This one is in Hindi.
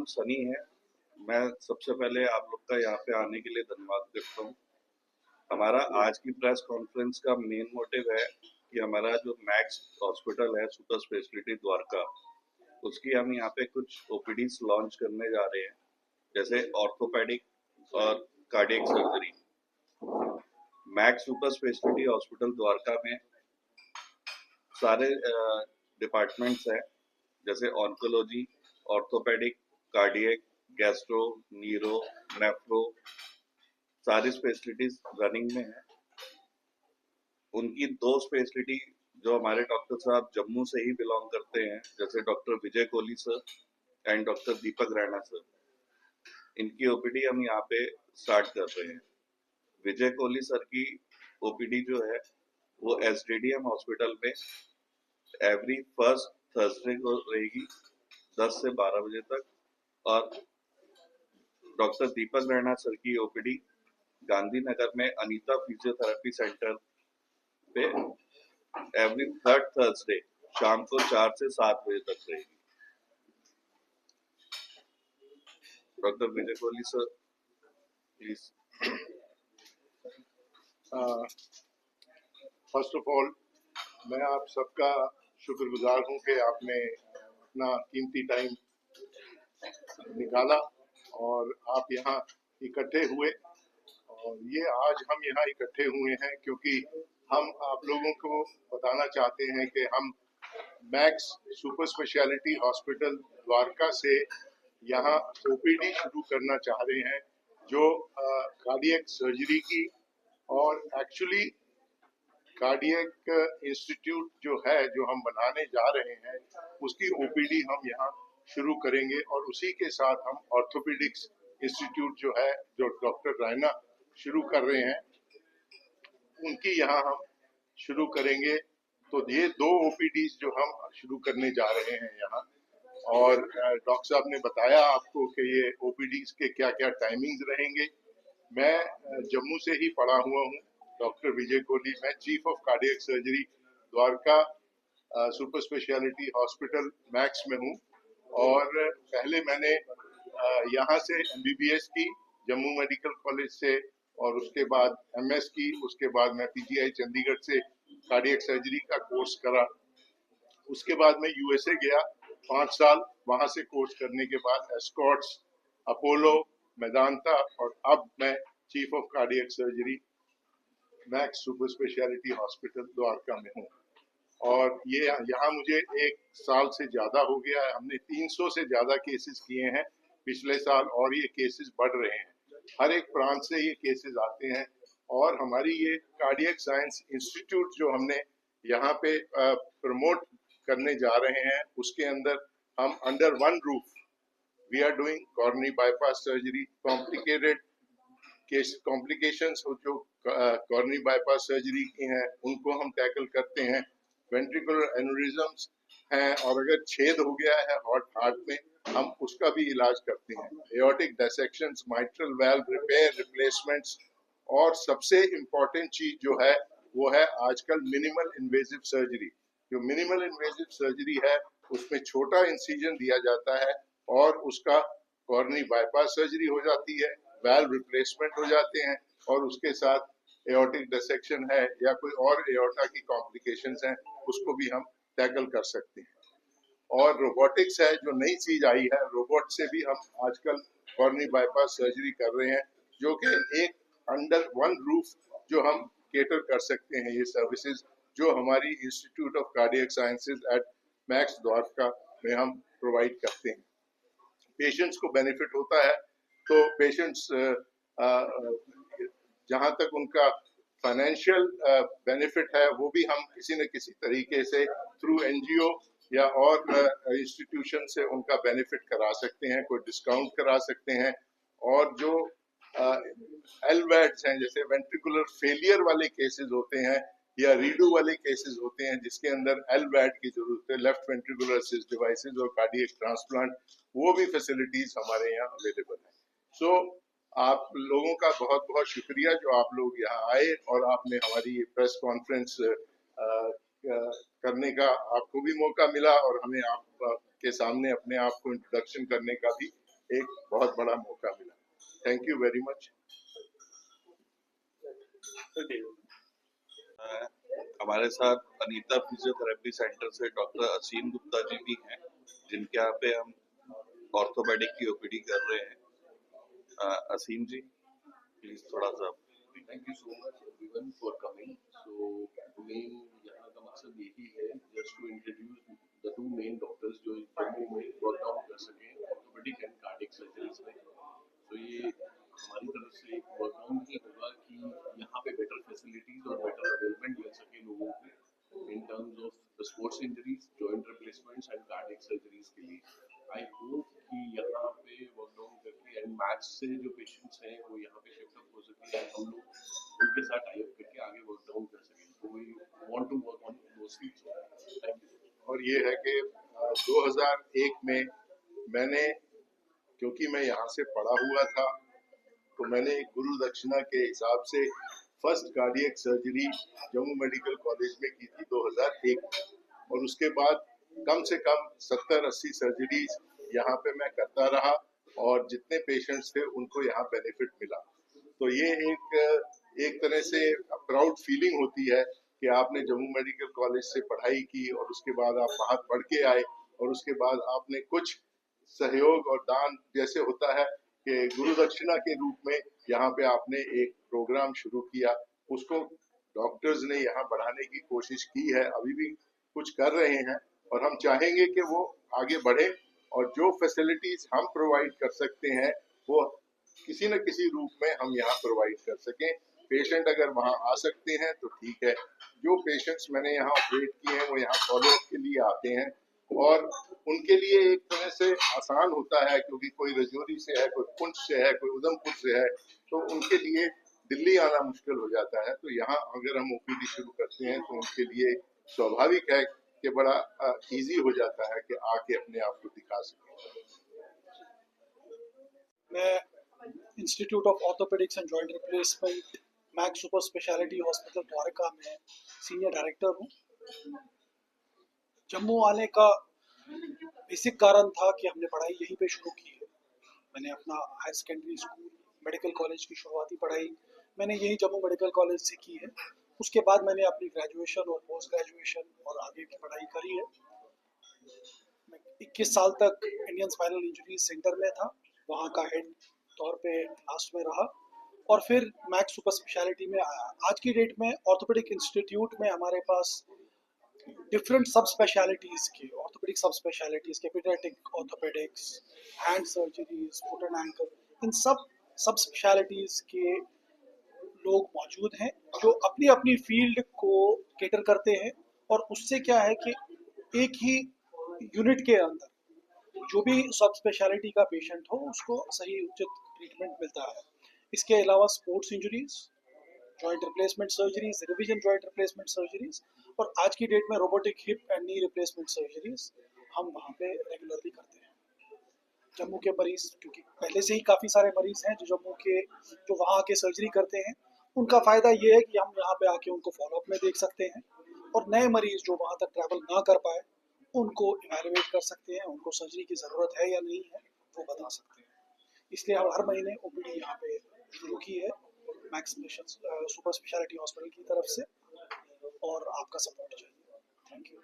नाम सनी है। मैं सबसे पहले आप लोग का यहाँ पे आने के लिए धन्यवाद करता हूँ। हमारा आज की प्रेस कॉन्फ्रेंस का मेन मोटिव है कि हमारा जो मैक्स हॉस्पिटल है सुपर स्पेशलिटी द्वारका, उसकी हम यहाँ पे कुछ ओपीडीज लॉन्च करने जा रहे हैं, जैसे ऑर्थोपेडिक और cardiac surgery. Max super speciality hospital Dwarka में सारे डिपार्टमेंट्स हैं, जैसे oncology, orthopaedic, cardiac, gastro, neuro, nephro, सारी स्पेशलिटीज रनिंग में है। उनकी दो स्पेशलिटी जो हमारे डॉक्टर साहब जम्मू से ही बिलोंग करते हैं, जैसे doctor Vijay Kohli sir and doctor Deepak Raina sir, इनकी ओपीडी हम यहाँ पे स्टार्ट कर रहे हैं। विजय कोहली सर की ओपीडी जो है वो एसडीडीएम हॉस्पिटल में एवरी फर्स्ट थर्सडे को रहेगी 10 से 12 बजे तक, और डॉक्टर दीपक रैना सर की ओपीडी गांधीनगर में अनीता फिजियोथेरेपी सेंटर पे एवरी थर्ड थर्सडे शाम को 4 से 7 बजे तक रहेगी। Doctor Vijay Kohli sir please. First of all मैं आप सबका शुक्रगुजार हूं कि आपने अपना कीमती टाइम निकाला और आप यहाँ इकट्ठे हुए। और ये आज हम यहाँ इकट्ठे हुए हैं क्योंकि हम आप लोगों को बताना चाहते हैं कि हम max super speciality hospital Dwarka से यहाँ ओपीडी शुरू करना चाह रहे हैं, जो कार्डियक सर्जरी की और एक्चुअली कार्डियक इंस्टीट्यूट जो है जो हम बनाने जा रहे हैं उसकी ओपीडी हम यहाँ शुरू करेंगे। और उसी के साथ हम ऑर्थोपेडिक्स इंस्टीट्यूट जो है जो डॉक्टर रैना शुरू कर रहे हैं उनकी यहाँ हम शुरू करेंगे। तो ये दो ओपीडीज जो हम शुरू करने जा रहे हैं यहाँ, और डॉक्टर साहब ने बताया आपको कि ये ओपीडीज के क्या क्या टाइमिंग्स रहेंगे। मैं जम्मू से ही पढ़ा हुआ हूँ, डॉक्टर विजय कोहली, मैं chief of cardiac surgery Dwarka super speciality hospital max में हूँ। और पहले मैंने यहाँ से एमबीबीएस की जम्मू मेडिकल कॉलेज से, और उसके बाद एमएस की, उसके बाद मैं पीजीआई चंडीगढ़ से कार्डियक सर्जरी का कोर्स करा। उसके बाद मैं यूएसए गया 5 साल, वहां से कोर्स करने के बाद एस्कॉट्स, अपोलो, मेदांता, और अब मैं chief of cardiac surgery max super speciality hospital Dwarka में हूँ। और ये यहाँ मुझे 1 साल से ज्यादा हो गया है। हमने 300 से ज्यादा केसेस किए हैं पिछले साल, और ये केसेस बढ़ रहे हैं। हर एक प्रांत से ये केसेस आते हैं। और हमारी ये कार्डियक साइंस इंस्टीट्यूट जो हमने यहाँ पे प्रमोट करने जा रहे हैं, उसके अंदर हम under one roof we are doing coronary bypass surgery, complicated case complications जो कॉर्नरी बाईपास सर्जरी की हैं उनको हम टैकल करते हैं। वेंट्रिकुलर एन्यूरिज्म्स हैं, और अगर छेद हो गया है हार्ट में, हम उसका भी इलाज करते हैं। Aortic dissections, mitral valve repair, replacements, और सबसे इम्पोर्टेंट चीज जो है वो है आजकल मिनिमल इन्वेजिव सर्जरी। जो मिनिमल इन्वेजिव सर्जरी है उसमें छोटा इंसिजन दिया जाता है और उसका कॉर्नरी बाईपास सर्जरी हो जाती है, वाल्व रिप्लेसमेंट हो जाते हैं, और उसके साथ एओर्टिक डिसेक्शन है या कोई और एओर्टा की कॉम्प्लिकेशंस हैं उसको भी हम टैकल कर सकते हैं। और रोबोटिक्स है जो नई चीज आई है, रोबोट से भी हम आजकल कॉर्नरी बाईपास सर्जरी कर रहे हैं, जो कि एक अंडर वन रूफ जो हम केटर कर सकते हैं। ये सर्विसेज जो हमारी institute of cardiac sciences at max Dwarka में हम प्रोवाइड करते हैं। पेशेंट्स को बेनिफिट होता है, तो पेशेंट्स जहां तक उनका फाइनेंशियल बेनिफिट है वो भी हम किसी न किसी तरीके से थ्रू एनजीओ या और इंस्टीट्यूशन से उनका बेनिफिट करा सकते हैं, कोई डिस्काउंट करा सकते हैं। और जो एलवैट्स हैं, जैसे वेंट्रिकुलर फेलियर वाले केसेस होते हैं या रीडू वाले केसेस होते हैं जिसके अंदर एलवैट की जरूरत है, लेफ्ट वेंट्रिकुलर असिस्ट डिवाइसेस और कार्डियक ट्रांसप्लांट, वो भी फैसिलिटीज हमारे यहाँ अवेलेबल है। सो आप लोगों का बहुत बहुत शुक्रिया जो आप लोग यहाँ आए और आपने हमारी ये प्रेस कॉन्फ्रेंस करने का आपको भी मौका मिला, और हमें आप के सामने अपने आप को इंट्रोडक्शन करने का भी एक बहुत बड़ा मौका मिला। Thank you very much. हमारे साथ अनीता फिजियोथेरेपी सेंटर से डॉक्टर असीम गुप्ता जी भी हैं, जिनके यहाँ पे हम ऑर्थोपेडिक की ओपीडी कर रहे हैं। असीम जी, प्लीज थोड़ा सा। Thank you so much everyone for coming. So main यहाँ का मकसद यही है just to introduce the two main doctors जो जम्मू में वर्क आउट कर सकें ऑर्थोपेडिक एंड कार्डियक सर्जरीज में। तो ये हमारी तरफ से एक वर्कआउट ही होगा कि यहाँ पे बेटर फैसिलिटीज और बेटर अवेलेबमेंट मिल सके लोगों को in terms of sports injuries, joint replacements and cardiac surgeries के लिए। आई होप कि यहाँ पे वर्कडाउन करके एंड मैच से जो पेशेंट्स हैं वो यहाँ पे शिफ्ट अप हो सके एंड हम लोग उनके साथ टाई अप करके आगे वर्कडाउन कर सकें। तो we want to work on those things. Thank you. और ये है कि 2001 में मैंने, क्योंकि मैं यहाँ से पढ़ा हुआ था, तो मैंने एक गुरु दक्षिणा के हिसाब से first cardiac surgery Jammu medical college में की थी 2001 में। और उसके बाद कम से कम 70-80 सर्जरीज यहाँ पे मैं करता रहा और जितने पेशेंट्स थे उनको यहाँ बेनिफिट मिला। तो ये एक तरह से प्राउड फीलिंग होती है कि आपने जम्मू मेडिकल कॉलेज से पढ़ाई की और उसके बाद आप बाहर पढ़ के आए और उसके बाद आपने कुछ सहयोग और दान, जैसे होता है कि गुरु दक्षिणा के रूप में यहाँ पे आपने एक प्रोग्राम शुरू किया, उसको डॉक्टर्स ने यहाँ बढ़ाने की कोशिश की है, अभी भी कुछ कर रहे हैं और हम चाहेंगे कि वो आगे बढ़े और जो फैसिलिटीज हम प्रोवाइड कर सकते हैं वो किसी न किसी रूप में हम यहाँ प्रोवाइड कर सकें। पेशेंट अगर वहाँ आ सकते हैं तो ठीक है, जो पेशेंट्स मैंने यहाँ ऑपरेट किए हैं वो यहाँ फॉलोअप के लिए आते हैं और उनके लिए एक तरह से आसान होता है, क्योंकि कोई रजौरी से है, कोई पुंछ से है, कोई उधमपुर से है, तो उनके लिए दिल्ली आना मुश्किल हो जाता है। तो यहाँ अगर हम ओपीडी शुरू करते हैं तो उनके लिए स्वाभाविक है कि बड़ा इजी हो जाता है कि आके अपने आप को दिखा सकें। मैं institute of orthopaedics and joint replacement max super speciality hospital Dwarka में सीनियर डायरेक्टर हूँ। जम्मू आने का बेसिक कारण था कि हमने पढ़ाई यहीं पे शुरू की है। मैंने अपना higher secondary school, medical college की शुरुआती पढ़ाई मैंने यही जम्मू मेडिकल कॉलेज से की है। उसके बाद मैंने अपनी ग्रेजुएशन और पोस्ट ग्रेजुएशन और आगे की पढ़ाई करी है। मैं 21 साल तक इंडियन स्पाइनल इंजरी सेंटर में था, वहाँ का हेड तौर पे लास्ट में रहा और फिर मैक्स सुपर स्पेशलिटी में आया। आज की डेट में ऑर्थोपेडिक इंस्टीट्यूट में हमारे पास डिफरेंट सब स्पेशलिटीज़ के ऑर्थोपेडिक सब स्पेशलिटीज़ के paediatric orthopaedics, hand surgeries, foot and ankle, इन सब स्पेशलिटीज़ के लोग मौजूद हैं जो अपनी अपनी फील्ड को केटर करते हैं। और उससे क्या है कि एक ही यूनिट के अंदर जो भी सब स्पेशलिटी का पेशेंट हो उसको सही उचित ट्रीटमेंट मिलता है। इसके अलावा sports injuries, joint replacement surgeries, revision joint replacement surgeries और आज की डेट में robotic hip and knee replacement surgeries हम वहाँ पे रेगुलरली करते हैं। जम्मू के मरीज, क्योंकि पहले से ही काफ़ी सारे मरीज हैं जो वहाँ आके सर्जरी करते हैं, उनका फ़ायदा ये है कि हम यहाँ पे आके उनको फॉलोअप में देख सकते हैं और नए मरीज जो वहाँ तक ट्रैवल ना कर पाए उनको इवैल्यूएट कर सकते हैं, उनको सर्जरी की ज़रूरत है या नहीं है वो बता सकते हैं। इसलिए हम हर महीने ओपीडी यहाँ पे शुरू की है मैक्स सुपर स्पेशलिटी हॉस्पिटल की तरफ से और आपका सपोर्ट चाहिए। Thank you.